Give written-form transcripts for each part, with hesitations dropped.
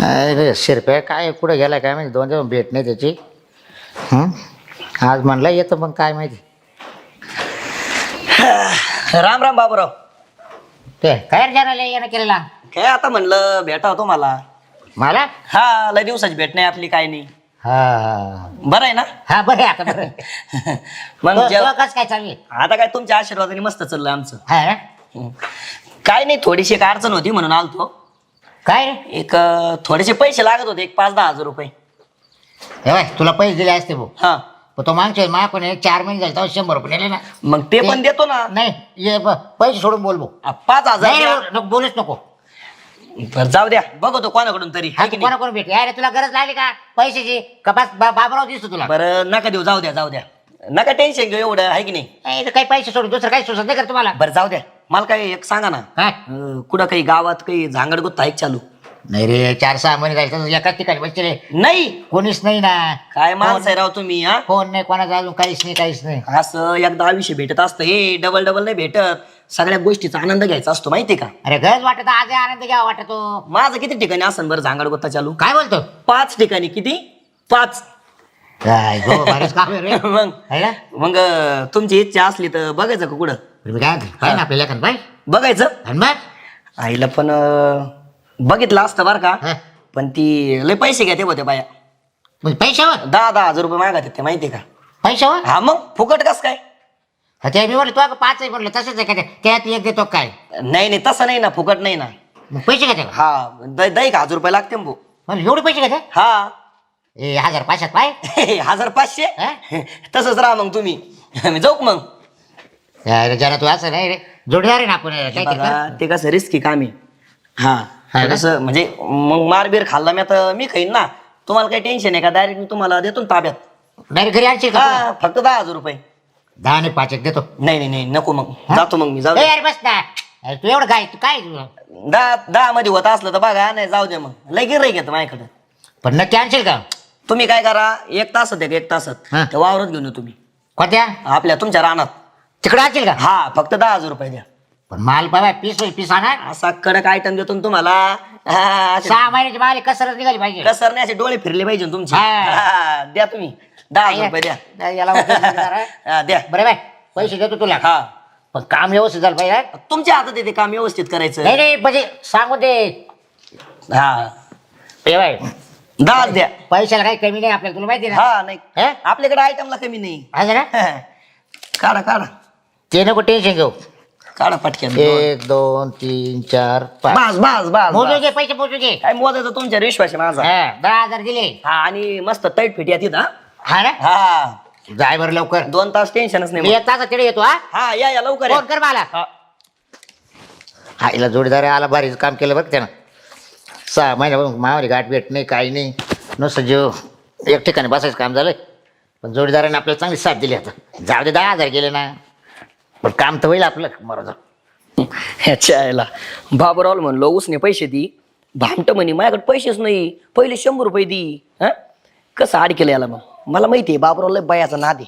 अरे शिरप्या काय कुठं गेला काय माहिती, दोन दिवस भेट नाही त्याची. आज म्हणला येतं मग काय माहिती. राम राम बाबूराव. ते काय जायला येणं केलेला काय आता म्हणलं भेटा तुम्हाला. मला. हा लय दिवसाची भेट नाही आपली, काय नाही. हा बरं आहे ना. हा बरं आहे आता बरं आहे. मग कसं काय चालू आहे? आता काय तुमच्या आशीर्वादाने मस्त चाललंय आमचं. हा ना? काय नाही, थोडीशी एक अडचण होती म्हणून आलतो. काय रे? एक थोडेसे पैसे लागत होते, एक 5-10 हजार रुपये. हे बाय तुला पैसे दिले असते भाऊ, हा पण तो मागच्या पण 4 महिने झाले तेव्हा 100 रुपये नेले ना. मग ते पण देतो ना. नाही ये पैसे सोडून बोल भाऊ. 5,000 नाही, द्या. नको, बोलूच नको. बरं जाऊ द्या, बघतो कोणाकडून तरी. हा, तू कोणाकडून भेट अरे तुला गरज लागली का पैशाची का बस बाबराव दिसतो तुला? बरं नका देऊ, जाऊ द्या जाऊ द्या, नका टेन्शन घेऊ एवढं, आहे की नाही. नाही, इथं काही पैसे सोडून दुसरं काही सुचत नाही का तुम्हाला? बरं जाऊ द्या, मला काय एक सांगा ना. काय? कुठं काही गावात काही झांगड गुत्ता आहे का चालू? नाही रे, 4-6 महिने झाले तर एकाच ठिकाणी बसले, नाही. कोणीच नाही ना. काय माणसं आहे राव तुम्ही. हा फोन नाही कोणाचा, अजून काहीच नाही. असं एकदा आयुष्य भेटत असतं, हे डबल डबल नाही भेटत. सगळ्या गोष्टीचा आनंद घ्यायचा असतो, माहितीये का. अरे गरज वाटत आज आनंद घ्यावा वाटतो. माझं किती ठिकाणी असं बरं झांगड गुत्ता चालू? काय बोलतो? 5 ठिकाणी. किती? 5. काय गो, बरंच काम आहे रे. मग है ना? मग तुमची इच्छा असली तर बघायचं का कुठं? मी काय म्हणतो, पाय ना आपल्या लेखन पाय. बघायचं. आणि मग आईला पण बघितलं असतं बरं का. हा. पण ती लय पैसे घेते होते बाया. मग पैशावर 10-10 हजार रुपये मागत ते, माहितीये का. पैशावर हा मग फुकट कस काय? ते मी म्हणलं तुला 5 आहे म्हणलं, तसंच आहे का ते? त्यात एक देतो काय? नाही तसं नाही ना, फुकट नाही ना. मग पैसे घेते का? हा दही 1,000 रुपये लागते ना भाऊ. म्हणलं एवढे पैसे घेते? हा 1,500 पाय. 1,500. हा? तसंच राहा मग तुम्ही. मी जाऊ का मग? अरे जरा तू असं नाही रे, जोडीदार आहे ना आपण, काहीतरी बघा, कर. ते कसं रिस्की काम आहे. हा हा ना? कसं म्हणजे मग मारबीर खाल्ला मी तर मी खाईन ना. तुम्हाला काही टेन्शन आहे का? डायरेक्ट मी तुम्हाला देतो ना ताब्यात. डायरेक्ट घरी आणशील का? हा फक्त 10,000 रुपये. 10 आणि 5 एक देतो. नाही नको मग. हा? जातो मग मी. जाऊ ए, दे. अरे बस ना. अरे तू एवढं काय, तू काय 10 मध्ये होत असलं तर बघा, नाही जाऊ दे मग. लय गिऱ्हाईक घेत माझ्याकडे. पण नक्की आणशील का? तुम्ही काय करा, 1 तासात 1 तासात हा. त्या वावरात घेऊन या तुम्ही, कोणत्या? आपल्या तुमच्या रानात. तिकडे आणशील का? हा फक्त 10,000 रुपये द्या. पण माल बाबा पीस होईल, पीस आणा. असा कडक आयटम देतो ना तुम्हाला. हा, असे 6 महिन्याची माल कसरच निघाली पाहिजे. कसरने असे डोळे फिरले पाहिजे ना तुमचे. हा. हा, द्या तुम्ही 10,000 रुपये द्या. नाही, याला वाटलं जोडीदार आहे. हा, द्या. बरं बाय, पैसे देतो तुला. हा पण काम व्यवस्थित झालं पाहिजे. तुमच्या हातात येते काम व्यवस्थित करायचं. नाही म्हणजे सांगू दे. हा ए बाय, 10 द्या. पैशाला काही कमी नाही आपल्याला, तुला माहिती ना. हा नाही हे? आपल्याकडे आयटमला कमी नाही. असं ना? काढा ते नको टेन्शन घेऊ. काढा पटक्यान. 1 2 3 4 5 बस मोजू घे, पैसे मोजू घे. काय मोजायचं तुमच्या विश्वास आहे माझा. 10,000 दिले. हा आणि मस्त टाईट फिट येते हा. हा ना? हा जाय बरं लवकर. 2 तास टेन्शनच मी नाही. 1 तासात तिकडे येतो. हा, हा या लवकर या. फोन कर मला. हा. हा, हिला जोडीदार आला, भारीच काम केलं बघ त्यानं. 6 महिन्यापासून मावारी गाठ भेट नाही, काही नाही, नुसतं जीव एक ठिकाणी बसायचं काम झालं. पण जोडीदाराने आपल्याला चांगली साथ दिली. आता जाऊ दे, 10,000 गेले ना, पण काम तर होईल आपलं. बरोबर. ह्याच्या आईला बाबूरावला म्हणलो उसने पैसे दी, भामट म्हणे माझ्याकडे पैसेच नाही, पहिले 100 रुपये दी. हा कसं आड केलं याला. मग मला माहिती आहे बाबूरावला बायाचा नाद आहे.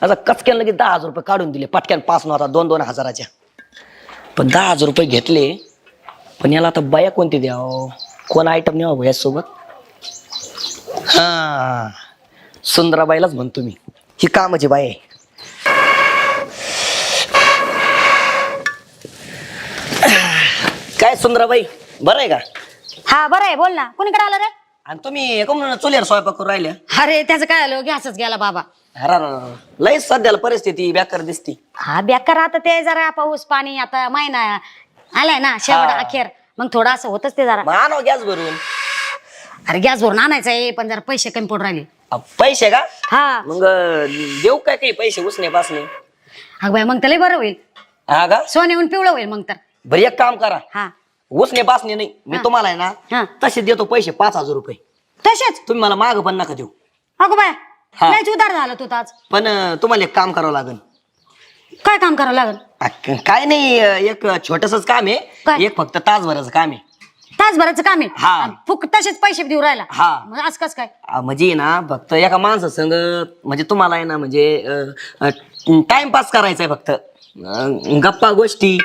असं कचक्यान लगेच 10,000 रुपये काढून दिले पटक्यान. 5 नव्हता 2-2 हजाराच्या. पण 10,000 रुपये घेतले. पण याला आता बाया कोणती द्यावं, कोण आयटम न्यावं भैयासोबत. हा सुंदराबाईलाच म्हणतो मी, ही कामाची बाई आहे. काय सुंदराबाई बरं आहे का? हा बरं आहे, बोल ना. कोणीकडे आलं रे? आणि तुम्ही चुलीवर स्वयंपाक करून राहिल्या. अरे त्याचं काय आलं, गॅसच गेला बाबा. लय सध्याला परिस्थिती बेकार दिसती. हा बेकार. आता ते जरा पाऊस पाणी, आता महिना आलाय ना शेवट हा. अखेर, मग थोडं असं होतच ते जरा. मग आणो गॅस भरून. अरे गॅस भरून आणायचं आहे, पण जरा पैसे कमी पडून राहिले. पैसे का? हा मग देऊ काय काही पैसे उसने पासने? अग बाय, मग तर लय बरं होईल. हा का? सोने येऊन पिवळं होईल मग तर. बरं एक काम करा, हा उसने पासने नाही, मी हा. तुम्हाला आहे ना हा. तसे देतो पैसे 5,000 रुपये. तसेच. तुम्ही मला माग पण नका देऊ. अगो बाय, हा. लयच उधार झालं तू तर आज. पण तुम्हाला एक काम करावं लागेल. काय काम करावं लागेल? काय नाही, एक छोटसच काम आहे. काय? एक फक्त तासभराचं काम आहे. तासभराचं काम हा. आहे. फुक तसेच पैसे देऊ राहिला. हा. मग आज कस काय? म्हणजे ना फक्त एका माणसासंग म्हणजे तुम्हाला आहे ना म्हणजे टाइमपास करायचा आहे फक्त. गप्पा गोष्टी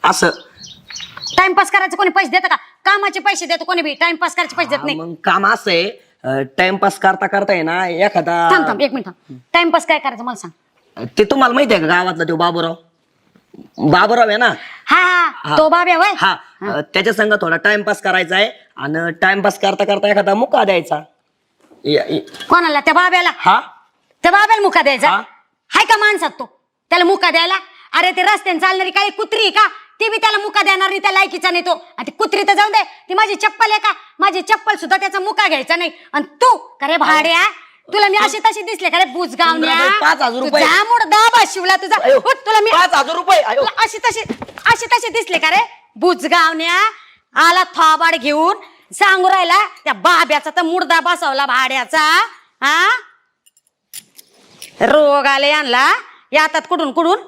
असं. टाइमपास करायचं कोणी पैसे देतं का? कामाचे पैसे देतो कोणी बी, टाइमपास करायचे पैसे देत नाही. मग काम असं आहे टाइमपास करता करता आहे ना एखादा थांब थांब 1 मिनिट, टाइमपास काय करायचं मला सांग. ते तुम्हाला माहिती आहे का गावातला तो बाबूराव आहे ना. हा तो बाब्या वय. हा त्याच्या संग थोडा टाइमपास करायचा आहे आणि टाइमपास करता करता एखादा मुका द्यायचा. कोणाला? त्या बाब्याला? हा त्या बाब्याला मुका द्यायचा? हा. हाय का माणसात तो त्याला मुका द्यायला? अरे ते रस्त्याने चालणारी काही कुत्री आहे का, ती बी त्याला मुका देणार नाही, त्या लायकीचा नाही तो. आणि ती कुत्री तर जाऊ दे, ती माझी चप्पल आहे का, माझी चप्पल सुद्धा त्याचा मुका घ्यायचा नाही. आणि तू करे भाड्या, तुला मी अशी तशी दिसले का रे बुजगावण्या? 5,000 रुपये. जामुड दाबा शिवला तुझा. उठ, तुला मी 5,000 रुपये. तुला अशी तशी दिसले का रे बुजगावण्या? आला थोबाड घेऊन सांगू राहिला त्या बाब्याचा तर मुर्दा बसवला भाड्याचा. हा रोग आले आणला यातात कुठून कुठून.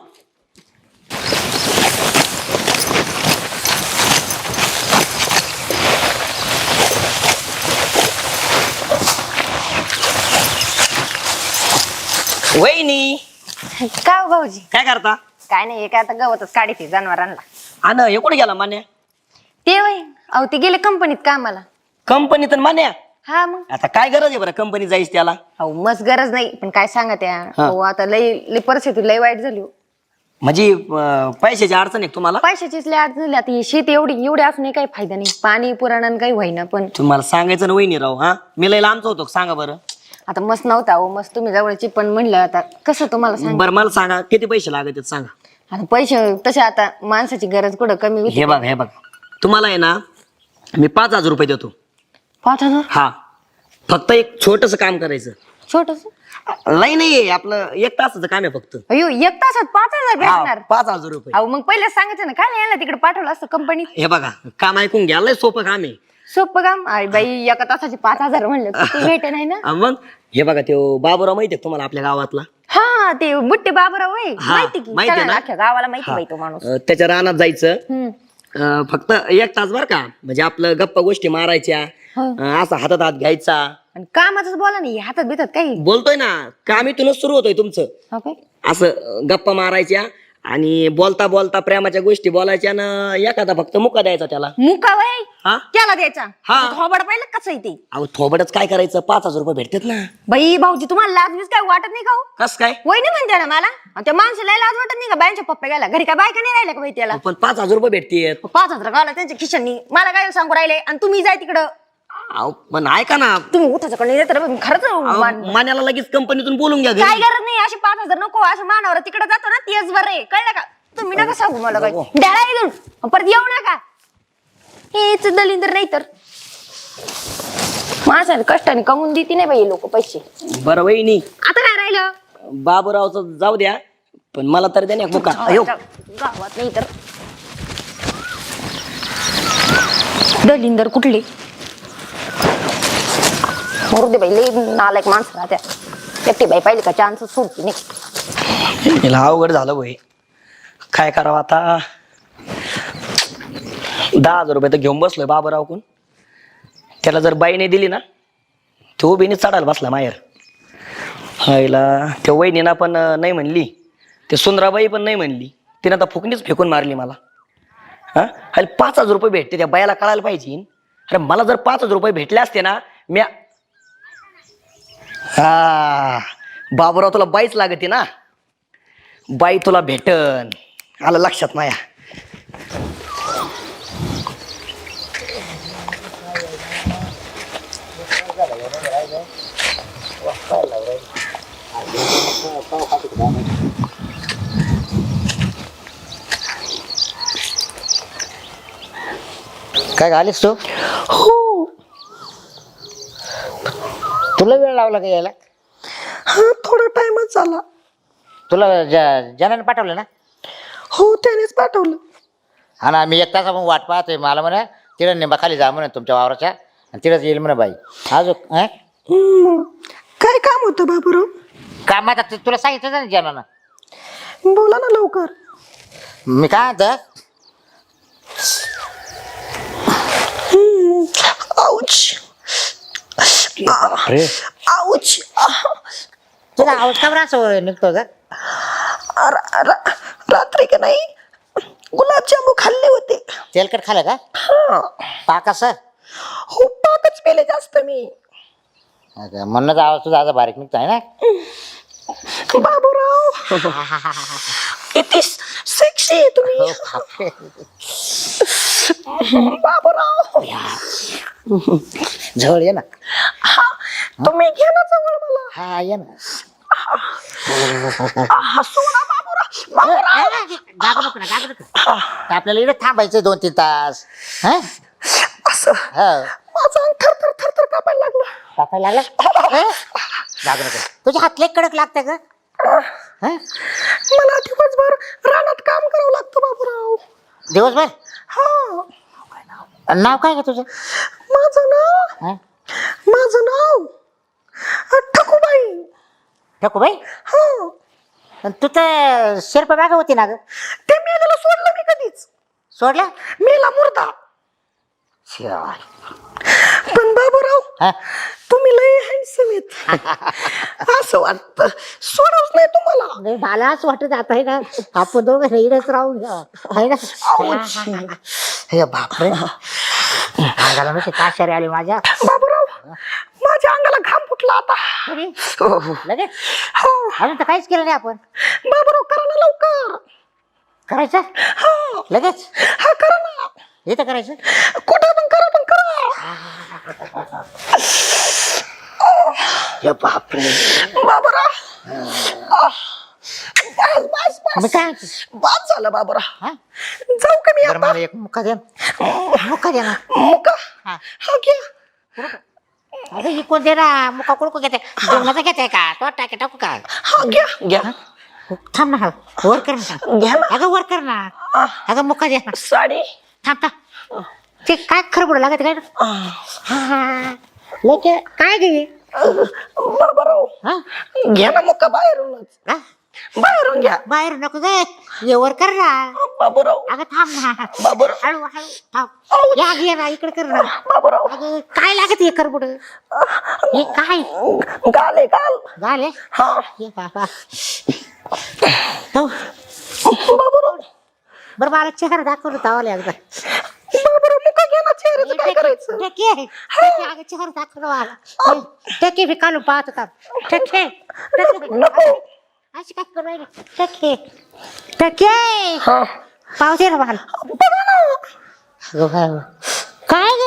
वहिनी का हो भाऊजी? काय करता? काय नाही, हे काय आता गवतच काढते जनावरांना. आणि हे कुठे गेला मान्या? ते वय अहो ते गेले कंपनीत कामाला. कंपनीत मान्या हा मग आता काय गरज आहे बरं कंपनी जायची त्याला? अहो मस्त गरज नाही, पण काय सांगा त्या हा. अहो आता लय लय परिस्थिती लय वाईट झाली हो. म्हणजे पैशाची अडचण आहे का तुम्हाला? पैशाचीच लय अडचण झाली. आता ही शेती एवढी असूनही काही फायदा नाही, पाणी पुराण काही होईना. पण तुम्हाला सांगायचं ना वहिनी राव. हा मी लय लांबच होतो सांगा बरं. आता मस्त नव्हता हो, मस्त तुम्ही जवळची, पण म्हणलं आता कसं तुम्हाला सांग. बरं मला सांगा किती पैसे लागत आहेत सांगा. आता पैसे तसे आता माणसाची गरज कुठं कमी होती? हे बघा तुम्हाला आहे ना मी 5,000 रुपये देतो. 5,000? हा फक्त एक छोटस काम करायचं. छोटस? लई नाहीये आपलं 1 तासाचं काम आहे फक्त. अयो 1 तासात 5,000 भेटणार? 5,000 रुपये. अहो मग पहिले सांगायचं ना, काय यायला तिकडे पाठवलं असतं कंपनीत. हे बघा काम ऐकून घ्या लय सोपं काम आहे. सोपं काम आहे बाई, 1 तासाचे 5,000 म्हणलं किती भेटे नाही ना. मग हे बघा तो बाबूराव माहिती आहे तुम्हाला आपल्या गावातला? हा ते बुट्टे बाबराव वय हा, माहिती की माहिती आहे सगळ्यांना ना? अख्ख्या गावाला माहिती हा. बाई तो माणूस. त्याच्या रानात जायचं. हम्म. फक्त 1 तास बर का, म्हणजे आपलं गप्पा गोष्टी मारायच्या. हो. असा हातात हात घ्यायचा. आणि कामाच बोला नाही, हातात बितात काही. बोलतोय ना काम इथूनच सुरू होतोय तुमचं. हो काय? असं गप्पा मारायच्या आणि बोलता बोलता प्रेमाच्या गोष्टी बोलायच्या ना एखादा फक्त मुका द्यायचा त्याला. मुका वय हा त्याला द्यायचा. हा. थोबड पाहिलं कसं आहे ते. अहो थोबडच काय करायचं 5,000 रुपये भेटतात ना. बाई भाऊजी तुम्हाला लाज बीज काय वाटत नाही का हो? कस काय? वय नाही म्हणते ना मला. आणि त्या माणसाला लाज वाटत नाही का? बायांच्या पप्पा गेला घरी, काय बायका नाही राहिल्या का बाई त्याला? पण 5,000 रुपये भेटतेत. 5,000 गावला त्यांच्या खिशांनी, मला काय सांगू राहिले. आणि तुम्ही जाय तिकडं, अहो पण ऐका ना तुम्ही उठायचं कडे नाही तर खरंच मान्याला लगेच कंपनीतून बोलून घ्या काय घरी. गरज नाही. अशी 5,000 नको, असं मानावर तिकडे जातो ना तेच बरं आहे, कळलं का? तुम्ही नका सांगू मला काय. द्याला इथून परत येऊ नका. हेच दलिंदर नाही तर माणसाने कष्टाने कमवून देते नाही बाई लोक पैसे. बरं वहिनी आता काय राहिलं? बाबूरावचं जाऊ द्या, पण मला तर द्या ना एक मुका. अयो गावात नाही तर दलिंदर कुठले मरू दे बाई, लई नालायक माणसं राहत्या. एकटी बाई पाहिली का चान्स सोडते नाही. हिला अवघड झालं भाई, काय करावं आता. 10,000 रुपये तर घेऊन बसलोय बाबूरावकून. त्याला जर बाईने दिली ना तो बिनी चढायला बसला माहेर. हायला त्या वहिनीना पण नाही म्हणली, ते सुंदराबाई पण नाही म्हणली, तिने आता फुकणीच फेकून मारली मला. हा 5,000 रुपये भेटते त्या बायाला कळायला पाहिजे. अरे मला जर 5,000 रुपये भेटले असते ना म्या हा बाबूराव तुला बाईच लागते ना, बाई तुला भेटन. आलं लक्षात माया. काय घालीस तू? हो तुला वेळ लावला का यायला? हा थोडा टाइमच झाला. तुला जनाने पाठवलं ना? हो त्यानेच पाठवलं. हा ना, मी 1 तास वाट पाहतोय. मला म्हणा तिला निंबाखाली जा म्हणे तुमच्या वावराच्या, आणि तिलाच येईल म्हणा बाई. अजून काय काम होतं बाबूराव? काम आता तुला सांगितलं ना जनानं. बोला ना लवकर. मी काय आता आऊच आऊच. तुला आवाज का बरं असं निघतो का? रात्री का नाही गुलाबजामू खाल्ले होते. तेलकट खाल्लं का हा. पाक असं हो पाकच पेले जास्त मी. म्हणूनच आवाज तुझा आता बारीक निघतो आहे ना. बाबूराव किती सेक्सी आहे तुम्ही. हो, बापरे. बाबूराव जवळ ये ना. हा तुम्ही घ्या ना जवळ मला. हा ये ना. सोडा बाबूराव. बाबूराव गागू नको ना गागू नको. आपल्याला इकडे थांबायचं 2-3 तास. हा असं हो. माझं अंग थरथर थरथर कापायला लागलं. कापायला लागला. गागू नको. तुझे हात लय कडक लागते का. मला दिवसभर रानात काम करावं लागतं बाबूराव. दिवसभर. हा नाव काय का तुझं. माझं नाव ठकूबाई. ठकूबाई. हा तू तर शेर्पा बागा होती ना ग. ते मेलेलं सोडलं मी कधीच. सोडला. मेला मुर्दा. पण बाबूराव हा. तुम्ही लय हँडसम आहेत. असं वाटतं सोडवच नाही तुम्हाला. नाही मला असं वाटत आता आहे ना आपण दोघं इकडेच राहून घ्या आहे ना. हे बापरे. अंगाला नुसते काशारे आले माझ्या. बाबूराव माझ्या अंगाला घाम फुटला आता. हो, हो. लगेच हो. अजून तर काहीच केलं नाही आपण. बाबूराव करा ना लवकर. करायचं हा लगेच. हा करा ना. इथं करायचं. कुठे पण करा पण करा. हे बापरे. बाबूराव बस बस मग बस काय बस झालं बाबूराव. हा? जाऊ का मी बरं आता. मला एक मुक्का द्या. मुक्का द्या ना. मुका हा. हा घ्या. अगं ही कोण दे ना. मुक्का कुडकू घेते. जेवणाचा घेते का तो टाके टाकू का. हा घ्या घ्या थांब ना. वर कर ना. घ्या ना. अगं वर कर ना. अगं मुक्का द्या ना. साडी. थांब थांब. ते काय खरबड लागत काय ना. लोक काय घे. बाबूराव हा? घ्या ना मुका बाहेरूनच. हा? बाहेरून घ्या. बाहेर नको गे. ये वर कर ना. बाबूराव अगं थांब ना. बाबूराव हळू हळू थांब. या घे ना इकडे कर ना. बाबूराव अगं काय लागत हे खरबड. हे काय गाल आहे गाल. झाले. हा ये बाबा. हो. बाबूराव बरं मला चेहरा दाखवलं तावाले एकदा. बाबूराव मुका घ्या ना. चेहऱ्याचं काय करायचं. टके अगं चेहरा दाखवलं मला. टके बी काढून पाहत होता. टके नको. अशी काय करू राहिली. टके टके हा पाव दे ना मला. बघा ना. काय ग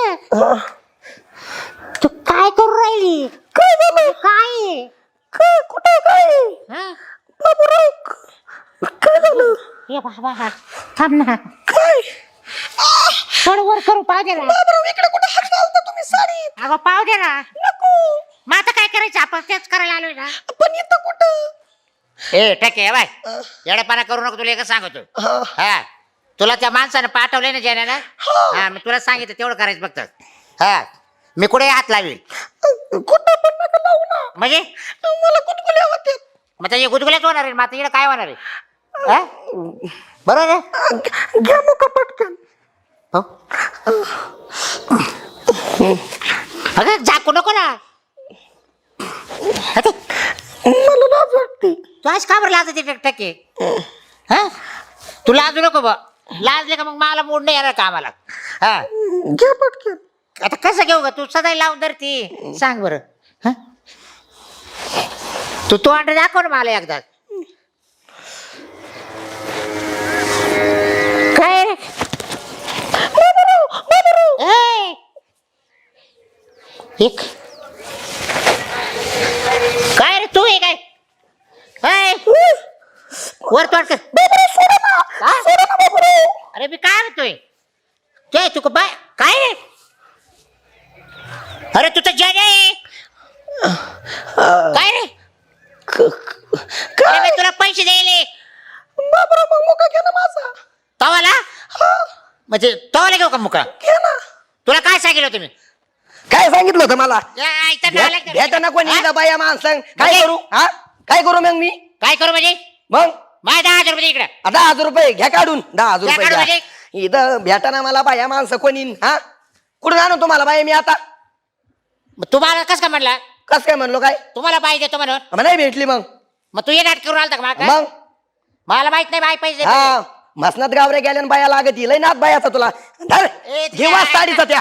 तू काय करू राहिली. काय झालं. काय काय कुठे काय हा. बाबूराव काय झालं. ये बाबा थांब ना. काय थोडं वर करू पाव दे ना. बाबूराव इकडे कुठे हात घालता तुम्ही साडीत. अगं पाव दे ना. नको. मग आता काय करायचं आपण तेच करायला आलोय ना. पण इथं कुठं. ए टके बाय येडेपणा करू नको. तुला एकच सांगतो. हा हा तुला त्या माणसानं पाठवलंय ना ज्यानं. हा मी तुला सांगितलं तेवढं करायचं फक्त. हा मी कुठे हात लावेल. कुठं पण नका लावू ना. म्हणजे मला गुदगुल्या होते. मग हे गुदगुल्याच होणार आहे. मग आता इकडे काय होणार आहे. हा? बरोबर आहे. घ्या मुका पटकन. हो. अगं झाकू नको ना. आता मला लाज वाटते. तू आज का बरं लाजते टक्के. हा तू लाजू नको बा. लाजले का मग मला मूड नाही येणार कामाला. हा घ्या पटकन. आता कसं घेऊ ग. तू सदा लावून धरती. सांग बरं. हा? तू तो अंडे दाखव ना मला एकदा. काय रे. ए! एक काय रे तू हे काय ए! वर तोड कर. हा? अरे मी काय म्हणतोय. तू बाय काय रे. अरे तू तर जज आहे. काय रे. अरे मी तुला पैसे द्यायले. बाबूराव मग मुका घ्या ना माझा. तवाला म्हणजे तवाला घेऊ का मुका. घ्या ना. तुला काय सांगितलं तुम्ही. काय सांगितलं होतं मला. या, इथं नालायक आहे. भेटा ना कोणी हा? इथं बाया माणसं. काय म्हणजे? करू. हा काय करू मग मी. काय करू म्हणजे मग माझ्या 10,000 रुपये इकडे. 10,000 रुपये घ्या काढून. 10,000 घ्या रुपये काढून घ्या. इथं भेटा ना मला बाया माणसं कोणी. हा कुठून आणू तुम्हाला बाया मी आता. तुम्हाला कसं काय म्हणला. कस काय म्हणलो काय. तुम्हाला बाई देतो म्हणून. मग नाही भेटली मग. मग तू ये नाटक करून आलता का मला काय? मग मला माहित नाही बाई पैसे देते. हा मसनात गावऱ्या गेल्यान बाया लागत लय नाद बायाचा तुला धर, घे वास साडीचा त्या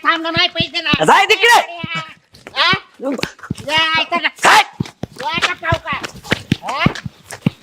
थांब ना, पैसे जाय तिकडे ना काय